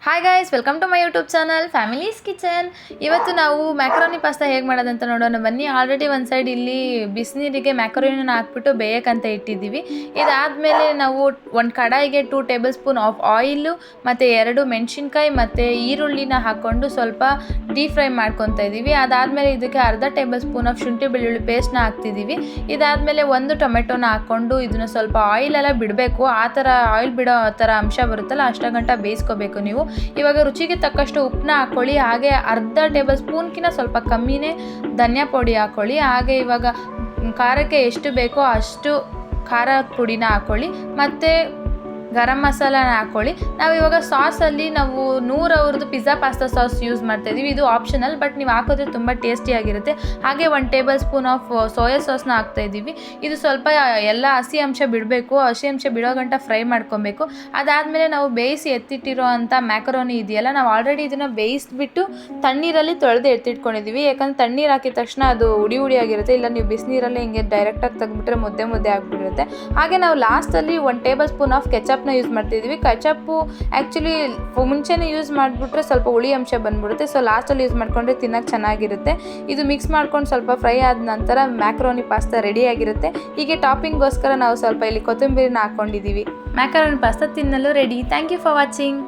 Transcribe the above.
Hi guys, welcome to my YouTube channel families kitchen. ಇವತ್ತು ನಾವು macaroni pasta ಹೇಗೆ ಮಾಡೋದಂತ ನೋಡೋಣ ಬನ್ನಿ. ಆಲ್ರೆಡಿ ಒಂದು ಸೈಡ್ ಇಲ್ಲಿ ಬಿಸಿನೀರಿಗೆ ಮ್ಯಾಕರೋನಿನ ಹಾಕ್ಬಿಟ್ಟು ಬೇಯಕ್ಕಂತ ಇಟ್ಟಿದ್ದೀವಿ. ಇದಾದಮೇಲೆ ನಾವು ಒಂದು ಕಡಾಯಿಗೆ 2 ಟೇಬಲ್ ಸ್ಪೂನ್ ಆಫ್ ಆಯಿಲು ಮತ್ತು 2 ಮೆಣಸಿನ್ಕಾಯಿ ಮತ್ತು ಈರುಳ್ಳಿನ ಹಾಕ್ಕೊಂಡು ಸ್ವಲ್ಪ ಡೀಪ್ ಫ್ರೈ ಮಾಡ್ಕೊತಾ ಇದ್ದೀವಿ. ಅದಾದಮೇಲೆ ಇದಕ್ಕೆ ಅರ್ಧ ಟೇಬಲ್ ಸ್ಪೂನ್ ಆಫ್ ಶುಂಠಿ ಬೆಳ್ಳುಳ್ಳಿ ಪೇಸ್ಟ್ನ ಹಾಕ್ತಿದ್ದೀವಿ. ಇದಾದಮೇಲೆ 1 ಟೊಮೆಟೊನ ಹಾಕ್ಕೊಂಡು ಇದನ್ನು ಸ್ವಲ್ಪ ಆಯಿಲೆಲ್ಲ ಬಿಡಬೇಕು. ಆ ಥರ ಆಯಿಲ್ ಬಿಡೋ ಥರ ಅಂಶ ಬರುತ್ತಲ್ಲ ಅಷ್ಟು ಗಂಟ ಬೇಯಿಸ್ಕೋಬೇಕು ನೀವು. ಇವಾಗ ರುಚಿಗೆ ತಕ್ಕಷ್ಟು ಉಪ್ಪನ್ನ ಹಾಕ್ಕೊಳ್ಳಿ. ಹಾಗೆ ಅರ್ಧ ಟೇಬಲ್ ಸ್ಪೂನ್ಕಿಂತ ಸ್ವಲ್ಪ ಕಮ್ಮಿನೇ ಧನಿಯಾ ಪುಡಿ ಹಾಕ್ಕೊಳ್ಳಿ. ಹಾಗೆ ಇವಾಗ ಖಾರಕ್ಕೆ ಎಷ್ಟು ಬೇಕೋ ಅಷ್ಟು ಖಾರ ಪುಡಿನ ಹಾಕ್ಕೊಳ್ಳಿ ಮತ್ತು ಗರಂ ಮಸಾಲಾನ ಹಾಕ್ಕೊಳ್ಳಿ. ನಾವು ಇವಾಗ ಸಾಸಲ್ಲಿ ನಾವು 100 ಅವ್ರದ್ದು ಪಿಜ್ಜಾ ಪಾಸ್ತಾ ಸಾಸ್ ಯೂಸ್ ಮಾಡ್ತಾಯಿದ್ದೀವಿ. ಇದು ಆಪ್ಷನಲ್, ಬಟ್ ನೀವು ಹಾಕಿದ್ರೆ ತುಂಬ ಟೇಸ್ಟಿಯಾಗಿರುತ್ತೆ. ಹಾಗೆ 1 ಟೇಬಲ್ ಸ್ಪೂನ್ ಆಫ್ ಸೋಯಾ ಸಾಸ್ನ ಹಾಕ್ತಾಯಿದ್ದೀವಿ. ಇದು ಸ್ವಲ್ಪ ಎಲ್ಲ ಹಸಿ ಅಂಶ ಬಿಡಬೇಕು. ಹಸಿ ಅಂಶ ಬಿಡೋ ಗಂಟ ಫ್ರೈ ಮಾಡ್ಕೊಬೇಕು. ಅದಾದಮೇಲೆ ನಾವು ಬೇಯಿಸಿ ಎತ್ತಿಟ್ಟಿರೋ ಅಂಥ ಮ್ಯಾಕರೋನಿ ಇದೆಯಲ್ಲ, ನಾವು ಆಲ್ರೆಡಿ ಇದನ್ನು ಬೇಯಿಸ್ಬಿಟ್ಟು ತಣ್ಣೀರಲ್ಲಿ ತೊಳೆದು ಎತ್ತಿಟ್ಕೊಂಡಿದ್ದೀವಿ. ಯಾಕಂದರೆ ತಣ್ಣೀರು ಹಾಕಿದ ತಕ್ಷಣ ಅದು ಹುಡಿ ಹುಡಿಯಾಗಿರುತ್ತೆ. ಇಲ್ಲ ನೀವು ಬಿಸಿನೀರಲ್ಲಿ ಹಿಂಗೆ ಡೈರೆಕ್ಟಾಗಿ ತೆಗೆದ್ಬಿಟ್ರೆ ಮುದ್ದೆ ಆಗಿಬಿಡುತ್ತೆ. ಹಾಗೆ ನಾವು ಲಾಸ್ಟಲ್ಲಿ 1 ಟೇಬಲ್ ಸ್ಪೂನ್ ಆಫ್ ಕೆಚಪ್ನ ಯೂಸ್ ಮಾಡ್ತಿದ್ದೀವಿ. ಕೆಚಪ್ಪು ಆ್ಯಕ್ಚುಲಿ ಮುಂಚೆನೇ ಯೂಸ್ ಮಾಡಿಬಿಟ್ರೆ ಸ್ವಲ್ಪ ಹುಳಿ ಅಂಶ ಬಂದ್ಬಿಡುತ್ತೆ. ಸೊ ಲಾಸ್ಟಲ್ಲಿ ಯೂಸ್ ಮಾಡಿಕೊಂಡ್ರೆ ತಿನ್ನೋಕ್ಕೆ ಚೆನ್ನಾಗಿರುತ್ತೆ. ಇದು ಮಿಕ್ಸ್ ಮಾಡ್ಕೊಂಡು ಸ್ವಲ್ಪ ಫ್ರೈ ಆದ ನಂತರ ಮ್ಯಾಕರೋನಿ ಪಾಸ್ತಾ ರೆಡಿಯಾಗಿರುತ್ತೆ. ಹೀಗೆ ಟಾಪಿಂಗ್ಗೋಸ್ಕರ ನಾವು ಸ್ವಲ್ಪ ಇಲ್ಲಿ ಕೊತ್ತಂಬರಿನ ಹಾಕ್ಕೊಂಡಿದ್ದೀವಿ. ಮ್ಯಾಕರೋನಿ ಪಾಸ್ತಾ ತಿನ್ನಲು ready. Thank you for watching.